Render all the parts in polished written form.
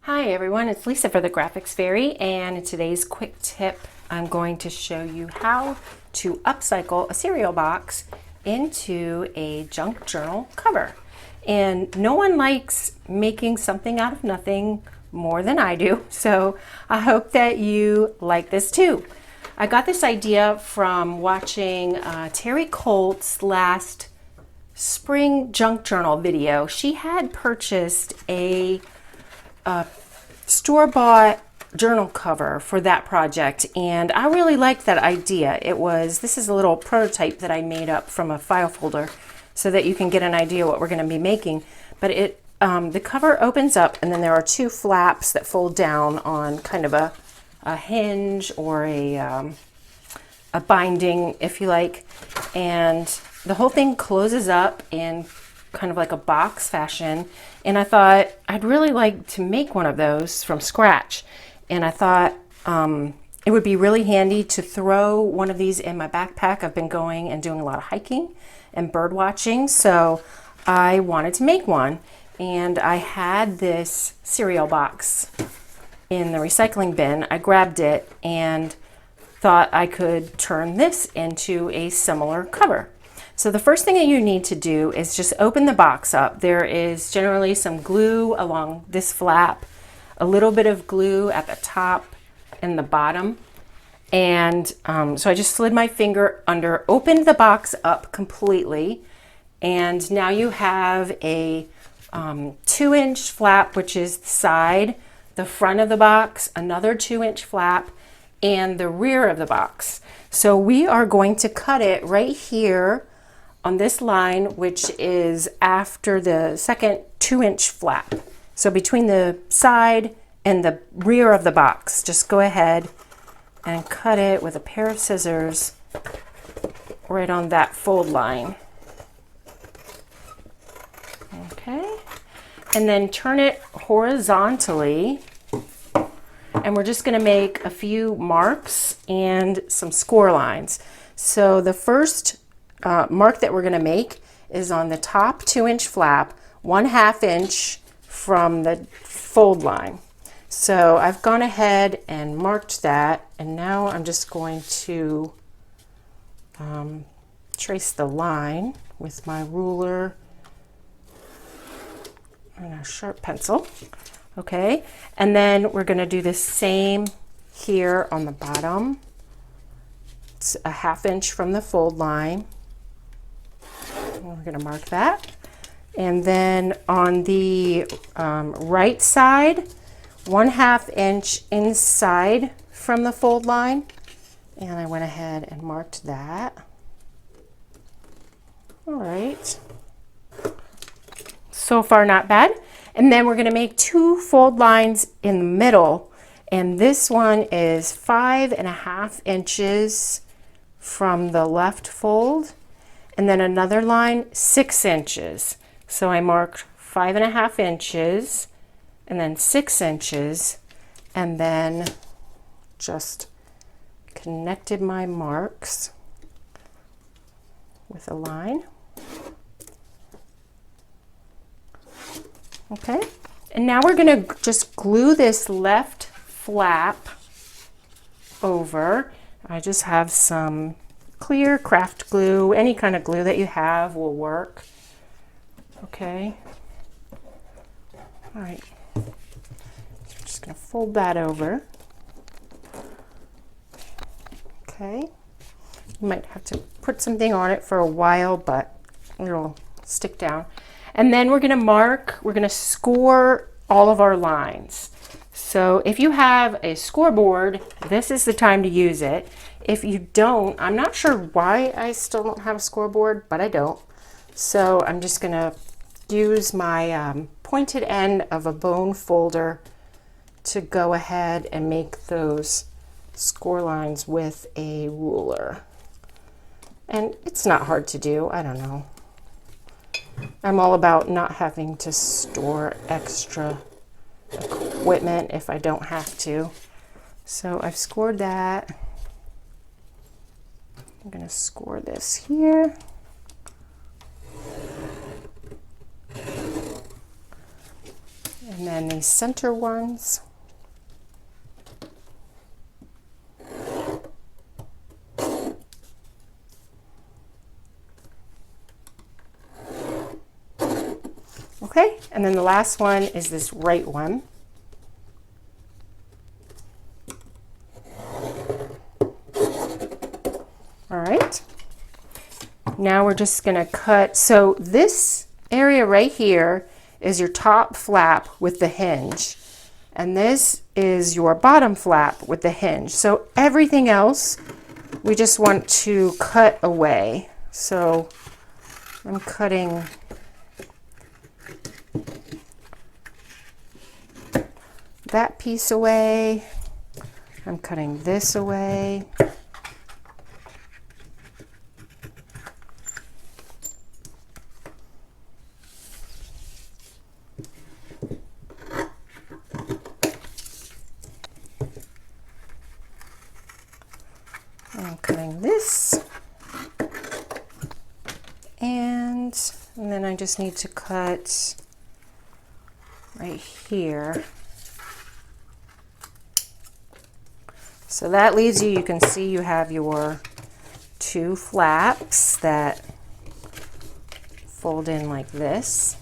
Hi everyone, it's Lisa for the Graphics Fairy, and in today's quick tip I'm going to show you how to upcycle a cereal box into a junk journal cover. And no one likes making something out of nothing more than I do, so I hope that you like this too. I got this idea from watching Terry Colt's last spring junk journal video. She had purchased a store-bought journal cover for that project, and I really liked that idea. This is a little prototype that I made up from a file folder so that you can get an idea what we're going to be making. But the cover opens up, and then there are two flaps that fold down on kind of a hinge or a binding, if you like, and the whole thing closes up in kind of like a box fashion. And I thought I'd really like to make one of those from scratch, and I thought it would be really handy to throw one of these in my backpack. I've been going and doing a lot of hiking and bird watching, so I wanted to make one. And I had this cereal box in the recycling bin. I grabbed it and thought I could turn this into a similar cover. So the first thing that you need to do is just open the box up. There is generally some glue along this flap, a little bit of glue at the top and the bottom. And so I just slid my finger under, opened the box up completely, and now you have a 2-inch flap, which is the side, the front of the box, another 2-inch flap, and the rear of the box. So we are going to cut it right here on this line, which is after the second 2-inch flap. So between the side and the rear of the box, just go ahead and cut it with a pair of scissors right on that fold line. Okay, and then turn it horizontally, and we're just going to make a few marks and some score lines. So the first mark that we're going to make is on the top 2-inch flap, 1/2 inch from the fold line. So I've gone ahead and marked that, and now I'm just going to trace the line with my ruler and a sharp pencil. Okay, and then we're going to do the same here on the bottom. It's a 1/2 inch from the fold line. We're going to mark that. And then on the right side, 1/2 inch inside from the fold line. And I went ahead and marked that. All right. So far, not bad. And then we're going to make 2 fold lines in the middle. And this one is 5.5 inches from the left fold. And then another line, 6 inches. So I marked 5.5 inches and then 6 inches, and then just connected my marks with a line. Okay, and now we're going to just glue this left flap over. I just have some clear craft glue. Any kind of glue that you have will work. Okay. All right. So I'm just going to fold that over. Okay. You might have to put something on it for a while, but it'll stick down. And then we're going to score all of our lines. So if you have a scoreboard, this is the time to use it. If you don't, I'm not sure why I still don't have a scoreboard, but I don't. So I'm just going to use my pointed end of a bone folder to go ahead and make those score lines with a ruler. And it's not hard to do, I don't know. I'm all about not having to store extra equipment if I don't have to. So I've scored that. I'm going to score this here. And then then these center ones. Okay, and then the last one is this right one. All right, now we're just gonna cut. So this area right here is your top flap with the hinge, and this is your bottom flap with the hinge. So everything else we just want to cut away. So I'm cutting that piece away. I'm cutting this away. I'm cutting this. And then I just need to cut right here. So that leaves you can see you have your two flaps that fold in like this.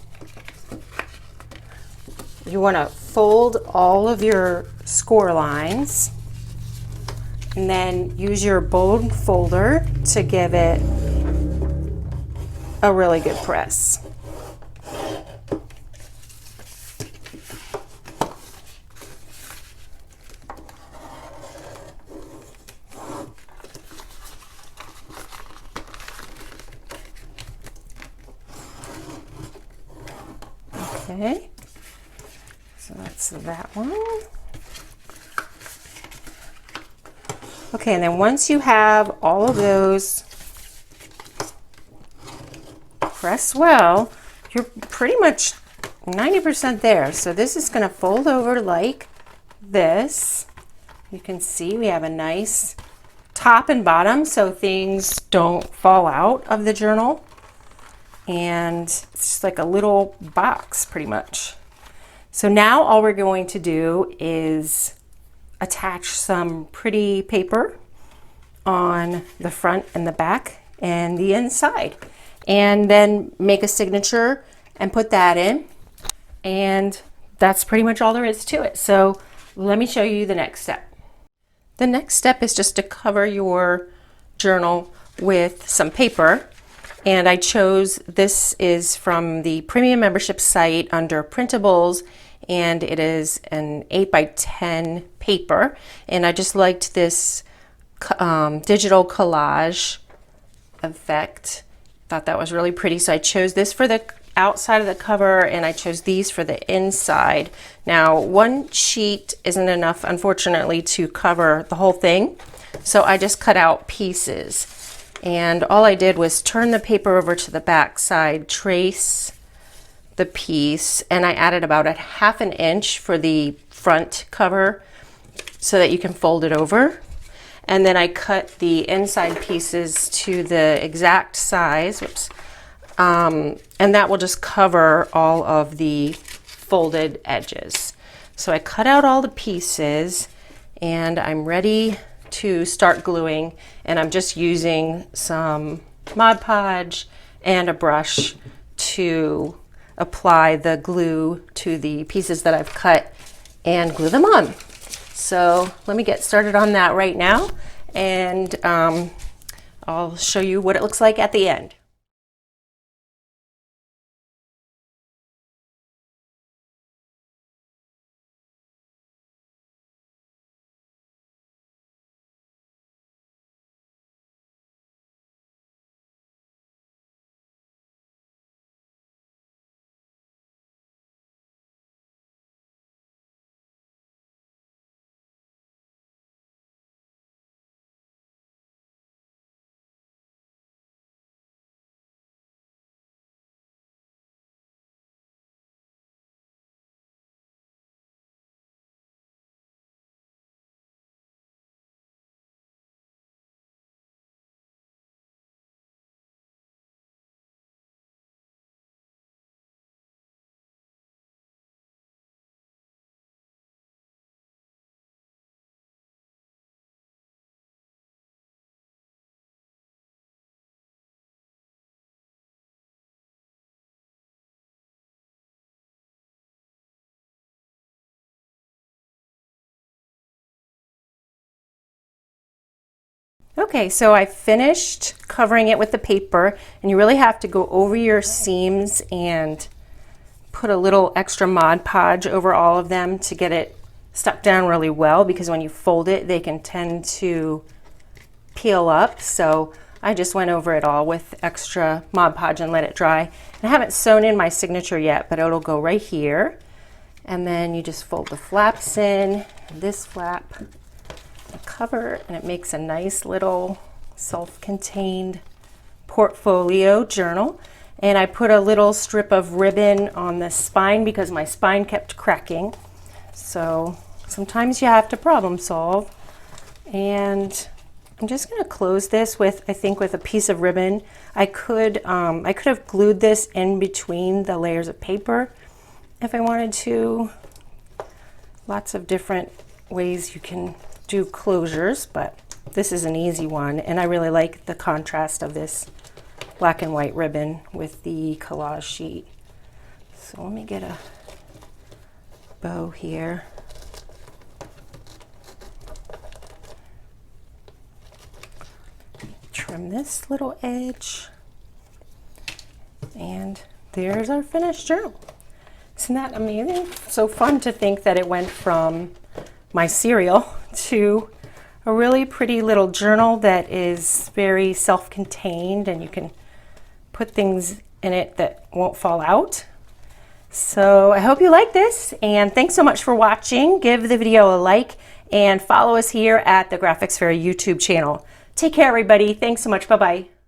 You want to fold all of your score lines and then use your bone folder to give it a really good press. Okay, so that's that one. Okay, and then once you have all of those pressed well, you're pretty much 90% there. So this is going to fold over like this. You can see we have a nice top and bottom so things don't fall out of the journal. And it's just like a little box pretty much. So now all we're going to do is attach some pretty paper on the front and the back and the inside, and then make a signature and put that in. And that's pretty much all there is to it. So let me show you the next step. The next step is just to cover your journal with some paper. And I chose, this is from the premium membership site under printables, and it is an 8x10 paper. And I just liked this digital collage effect. Thought that was really pretty. So I chose this for the outside of the cover, and I chose these for the inside. Now, one sheet isn't enough, unfortunately, to cover the whole thing. So I just cut out pieces. And all I did was turn the paper over to the back side, trace the piece, and I added about a 1/2 inch for the front cover so that you can fold it over. And then I cut the inside pieces to the exact size, and that will just cover all of the folded edges. So I cut out all the pieces, and I'm ready to start gluing, and I'm just using some Mod Podge and a brush to apply the glue to the pieces that I've cut and glue them on. So let me get started on that right now, and I'll show you what it looks like at the end. Okay, so I finished covering it with the paper, and you really have to go over your seams and put a little extra Mod Podge over all of them to get it stuck down really well, because when you fold it, they can tend to peel up. So I just went over it all with extra Mod Podge and let it dry. And I haven't sewn in my signature yet, but it'll go right here. And then you just fold the flaps in, this flap, the cover, and it makes a nice little self-contained portfolio journal. And I put a little strip of ribbon on the spine because my spine kept cracking. So sometimes you have to problem solve. And I'm just going to close this with, I think, with a piece of ribbon. I could have glued this in between the layers of paper if I wanted to. Lots of different ways you can do closures, but this is an easy one, and I really like the contrast of this black and white ribbon with the collage sheet. So let me get a bow here. Trim this little edge, and there's our finished journal. Isn't that amazing? So fun to think that it went from my cereal to a really pretty little journal that is very self-contained, and you can put things in it that won't fall out. So I hope you like this, and thanks so much for watching. Give the video a like and follow us here at the Graphics Fairy YouTube channel. Take care, everybody. Thanks so much. Bye-bye.